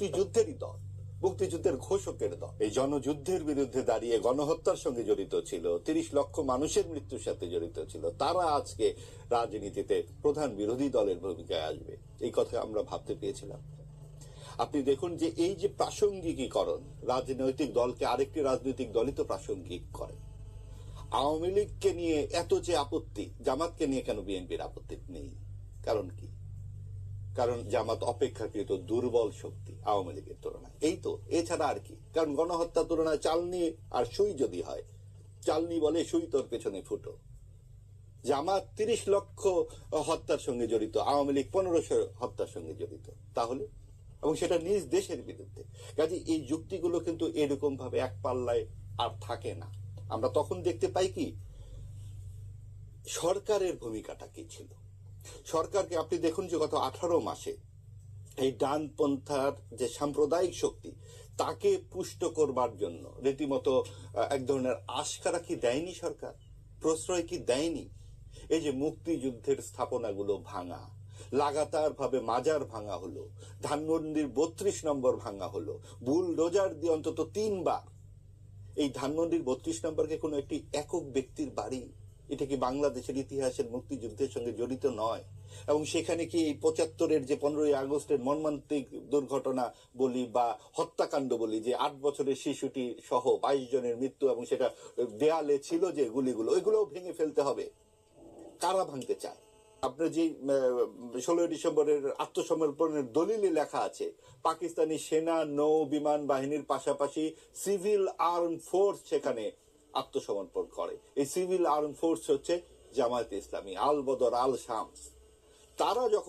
মুক্তিযুদ্ধেরই দল, মুক্তিযুদ্ধের ঘোষকের দল। এই জনযুদ্ধের বিরুদ্ধে দাঁড়িয়ে গণহত্যার সঙ্গে জড়িত ছিল, ৩০ লক্ষ মানুষের মৃত্যুর সাথে জড়িত ছিল, তারা আজকে রাজনীতিতে প্রধান বিরোধী দলের ভূমিকায় আসবে, এই কথা আমরা ভাবতে পেরেছিলাম? আপনি দেখুন যে এই যে প্রাসঙ্গিকীকরণ, রাজনৈতিক দলকে আরেকটি রাজনৈতিক দলই তো প্রাসঙ্গিক করে। আওয়ামী লীগকে নিয়ে এত যে আপত্তি, জামাতকে নিয়ে কেন বিএনপির আপত্তি নেই? কারণ কি? কারণ জামাত অপেক্ষাকৃত দুর্বল শক্তি আওয়ামী লীগের তুলনায়, এই তো, এছাড়া আর কি? কারণ গণহত্যার তুলনায় চালনি আর সুই যদি হয়, চালনি বলে সুই তোর পেছনে ফুটো। জামাত ৩০ লক্ষ হত্যার সঙ্গে জড়িত, আওয়ামী লীগ ১৫০০ হত্যার সঙ্গে জড়িত, তাহলে, এবং সেটা নিজ দেশের বিরুদ্ধে। কাজে এই যুক্তিগুলো কিন্তু এরকম ভাবে এক পাল্লায় আর থাকে না। আমরা তখন দেখতে পাই কি সরকারের ভূমিকাটা কি ছিল। সরকারকে আপনি দেখুন যে গত 18 মাসে এই ডানপন্থার যে সাম্প্রদায়িক শক্তি, তাকে পুষ্ট করবার জন্য রীতিমতো এক ধরনের আশকারা কি দেয়নি সরকার? প্রশ্রয় কি দেয়নি? এই যে মুক্তিযুদ্ধের স্থাপনাগুলো ভাঙা, লাগাতার ভাবে মাজার ভাঙা হলো, ধানমন্ডির ৩২ নম্বর ভাঙা হলো, বুলডোজার দিয়ে অন্তত ৩ বার। এই ধানমন্ডির ৩২ নম্বরকে কোনো একটি একক ব্যক্তির বাড়ি? এটা কি বাংলাদেশের ইতিহাসের মুক্তিযুদ্ধের সঙ্গে জড়িত নয়? এবং সেখানে কি এই ৭৫-এর যে 15ই আগস্টের মর্মান্তিক দুর্ঘটনা বলি বা হত্যাকাণ্ড বলি, যে 8 বছরের শিশুটি সহ 22 জনের মৃত্যু, এবং সেটা দেয়ালে ছিল যে গুলিগুলো, ওইগুলোও ভেঙে ফেলতে হবে? কারা ভাঙতে চায়? আপনার যে 16 ডিসেম্বরের আত্মসমর্পণের দলিলে লেখা আছে, পাকিস্তানি সেনা, নৌ বিমান বাহিনীর পাশাপাশি সিভিল আর্ম ফোর্স সেখানে আত্মসমর্পণ করে। এই সিভিল আর্ম ফোর্স হচ্ছে জামায়াতে ইসলামী, আল বদর, আল শামস। তারা যখন